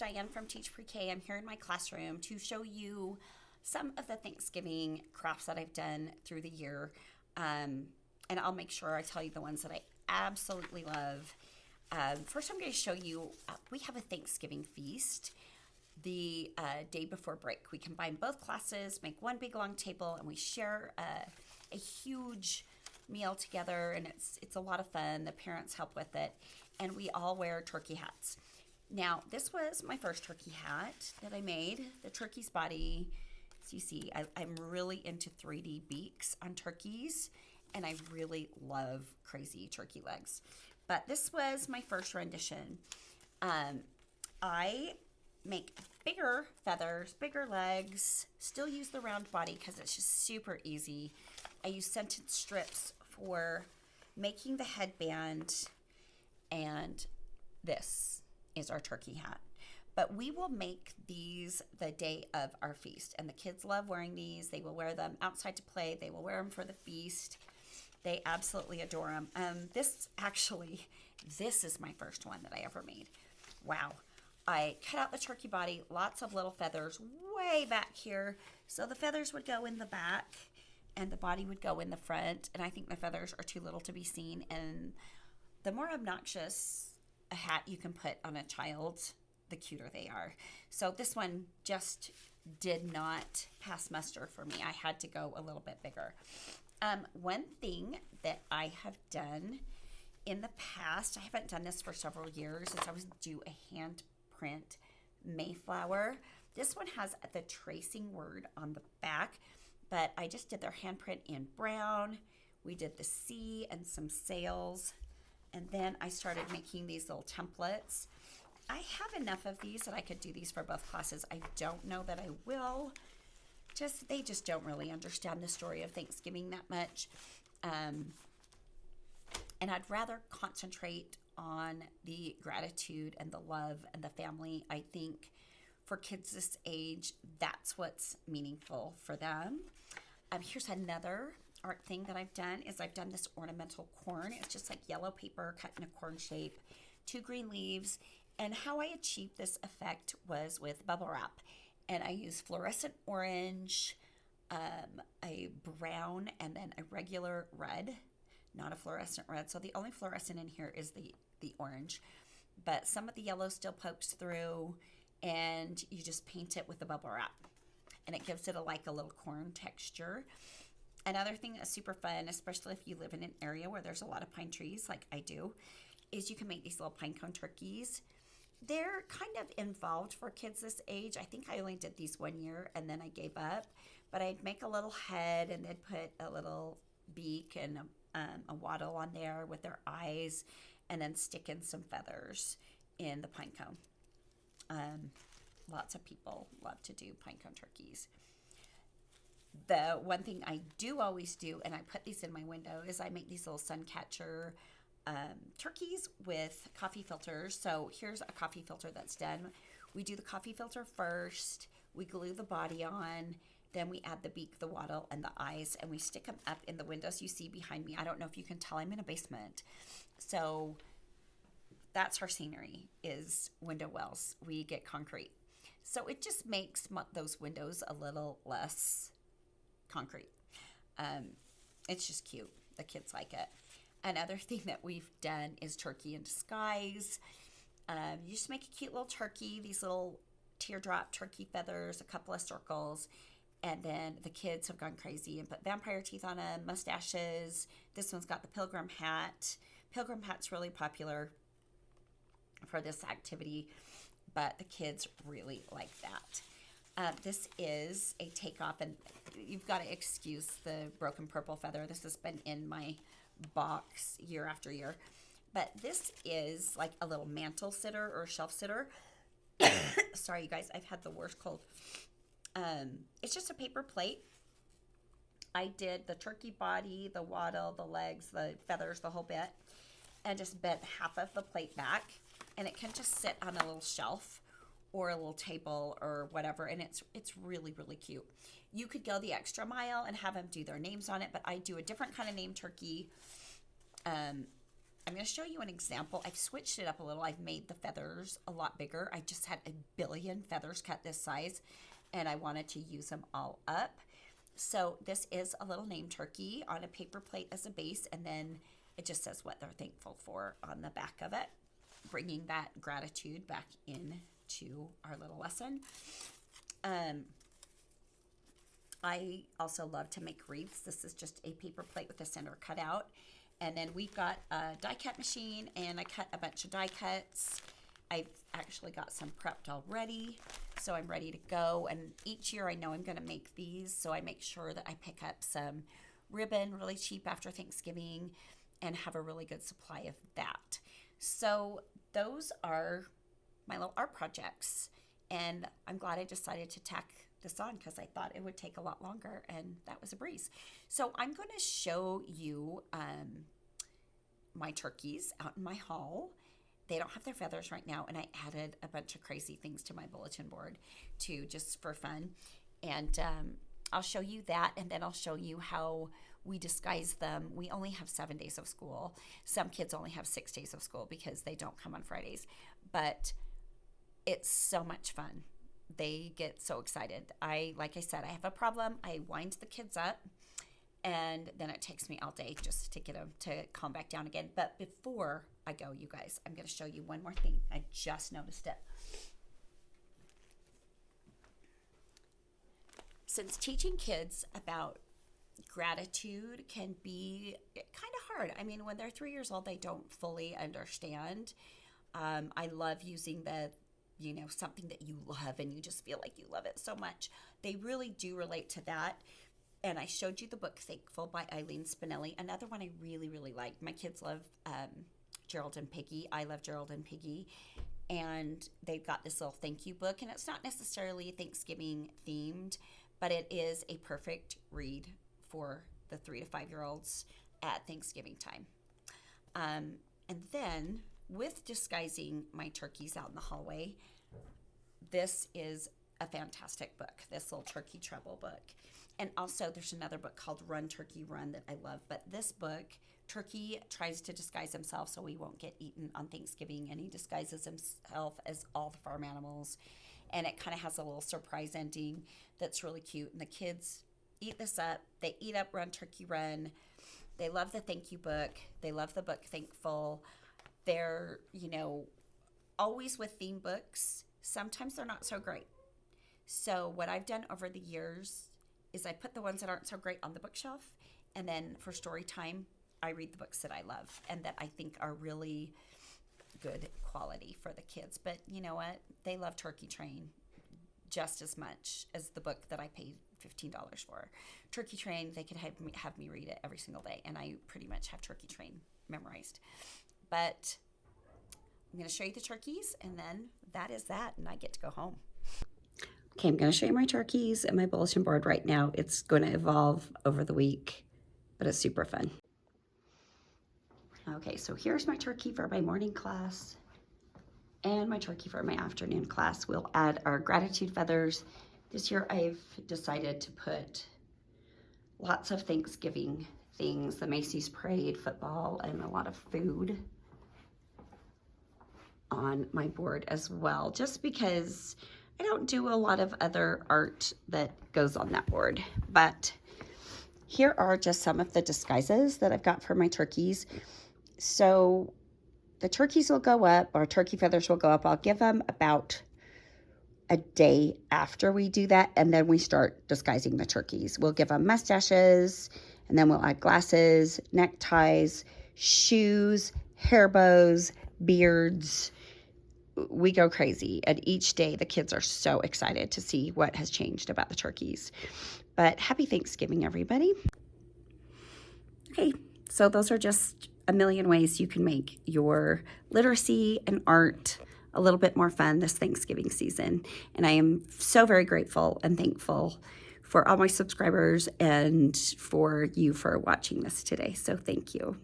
Diane from Teach Pre-K. I'm here in my classroom to show you some of the Thanksgiving crafts that I've done through the year. And I'll make sure I tell you the ones that I absolutely love. First, I'm going to show you, we have a Thanksgiving feast the day before break. We combine both classes, make one big long table, and we share a huge meal together, and it's a lot of fun. The parents help with it, and we all wear turkey hats. Now, this was my first turkey hat that I made, the turkey's body. As you see, I'm really into 3D beaks on turkeys, and I really love crazy turkey legs. But this was my first rendition. I make bigger feathers, bigger legs, still use the round body because it's just super easy. I use scented strips for making the headband, and this is our turkey hat. But we will make these the day of our feast, and the kids love wearing these. They will wear them outside to play. They will wear them for the feast. They absolutely adore them. This is my first one that I ever made. Wow. I cut out the turkey body, lots of little feathers way back here. So the feathers would go in the back and the body would go in the front. And I think the feathers are too little to be seen. And the more obnoxious a hat you can put on a child, the cuter they are. So this one just did not pass muster for me. I had to go a little bit bigger. One thing that I have done in the past, I haven't done this for several years, is I was do a Handprint Mayflower. This one has the tracing word on the back, but I just did their handprint in brown. We did the sea and some sails, and then I started making these little templates. I have enough of these that I could do these for both classes. I don't know that I will. They just don't really understand the story of Thanksgiving that much. And I'd rather concentrate on the gratitude and the love and the family. I think for kids this age, that's what's meaningful for them. Here's another art thing that I've done is I've done this ornamental corn. It's just like yellow paper cut in a corn shape, 2 green leaves. And how I achieved this effect was with bubble wrap. And I used fluorescent orange, a brown, and then a regular red, not a fluorescent red. So the only fluorescent in here is the orange. But some of the yellow still pokes through, and you just paint it with the bubble wrap. And it gives it a little corn texture. Another thing that's super fun, especially if you live in an area where there's a lot of pine trees like I do, is you can make these little pine cone turkeys. They're kind of involved for kids this age. I think I only did these 1 year and then I gave up. But I'd make a little head and then put a little beak and a wattle on there with their eyes, and then stick in some feathers in the pine cone. Lots of people love to do pine cone turkeys. The one thing I do always do, and I put these in my window, is I make these little Suncatcher turkeys with coffee filters. So here's a coffee filter that's done. We do the coffee filter first, we glue the body on, then we add the beak, the wattle, and the eyes, and we stick them up in the windows you see behind me. I don't know if you can tell, I'm in a basement. So that's our scenery, is window wells. We get concrete. So it just makes those windows a little less concrete. It's just cute. The kids like it. Another thing that we've done is turkey in disguise. You just make a cute little turkey, these little teardrop turkey feathers, a couple of circles, and then the kids have gone crazy and put vampire teeth on them, mustaches. This one's got the pilgrim hat. Pilgrim hat's really popular for this activity, but the kids really like that. This is a takeoff, and you've got to excuse the broken purple feather. This has been in my box year after year, but this is like a little mantle sitter or shelf sitter. Sorry, you guys, I've had the worst cold. It's just a paper plate. I did the turkey body, the wattle, the legs, the feathers, the whole bit, and just bent half of the plate back, and it can just sit on a little shelf or a little table or whatever, and it's really, really cute. You could go the extra mile and have them do their names on it, but I do a different kind of name turkey. I'm going to show you an example. I've switched it up a little. I've made the feathers a lot bigger. I just had 1 billion feathers cut this size, and I wanted to use them all up. So this is a little name turkey on a paper plate as a base, and then it just says what they're thankful for on the back of it, bringing that gratitude back into our little lesson. I also love to make wreaths. This is just a paper plate with the center cut out. And then we've got a die cut machine, and I cut a bunch of die cuts. I've actually got some prepped already, so I'm ready to go. And each year I know I'm going to make these, so I make sure that I pick up some ribbon really cheap after Thanksgiving and have a really good supply of that. So those are my little art projects, and I'm glad I decided to tack this on because I thought it would take a lot longer, and that was a breeze. So I'm going to show you my turkeys out in my hall. They don't have their feathers right now, and I added a bunch of crazy things to my bulletin board too, just for fun. And I'll show you that, and then I'll show you how we disguise them. We only have 7 days of school. Some kids only have 6 days of school because they don't come on Fridays, but it's so much fun. They get so excited. Like I said, I have a problem. I wind the kids up, and then it takes me all day just to get them to calm back down again. But before I go, you guys, I'm going to show you one more thing. I just noticed it. Since teaching kids about gratitude can be kind of hard. I mean, when they're 3 years old, they don't fully understand. I love using something that you love and you just feel like you love it so much. They really do relate to that. And I showed you the book Thankful by Eileen Spinelli. Another one I really, really like. My kids love Gerald and Piggy. I love Gerald and Piggy. And they've got this little thank you book. And it's not necessarily Thanksgiving themed, but it is a perfect read for the 3 to 5 year olds at Thanksgiving time. And then with disguising my turkeys out in the hallway, this is a fantastic book, this little turkey trouble book. And also there's another book called Run Turkey Run that I love. But this book, Turkey tries to disguise himself so he won't get eaten on Thanksgiving, and he disguises himself as all the farm animals. And it kind of has a little surprise ending that's really cute. And the kids eat this up. They eat up Run Turkey Run. They love the thank you book. They love the book Thankful. They're, always with theme books. Sometimes they're not so great. So what I've done over the years is I put the ones that aren't so great on the bookshelf, and then for story time, I read the books that I love and that I think are really good quality for the kids. But you know what? They love Turkey Train just as much as the book that I paid $15 for. Turkey Train, they could have me read it every single day, and I pretty much have Turkey Train memorized. But I'm going to show you the turkeys, and then that is that, and I get to go home. Okay, I'm going to show you my turkeys and my bulletin board right now. It's going to evolve over the week, but it's super fun. Okay, so here's my turkey for my morning class and my turkey for my afternoon class. We'll add our gratitude feathers. This year I've decided to put lots of Thanksgiving things, the Macy's Parade, football, and a lot of food on my board as well, just because I don't do a lot of other art that goes on that board. But here are just some of the disguises that I've got for my turkeys. So the turkeys will go up, or turkey feathers will go up. I'll give them about a day after we do that, and then we start disguising the turkeys. We'll give them mustaches, and then we'll add glasses, neckties, shoes, hair bows, beards. We go crazy, and each day the kids are so excited to see what has changed about the turkeys. But happy Thanksgiving, everybody. Okay, so those are just a million ways you can make your literacy and art a little bit more fun this Thanksgiving season. And I am so very grateful and thankful for all my subscribers and for you for watching this today. So thank you.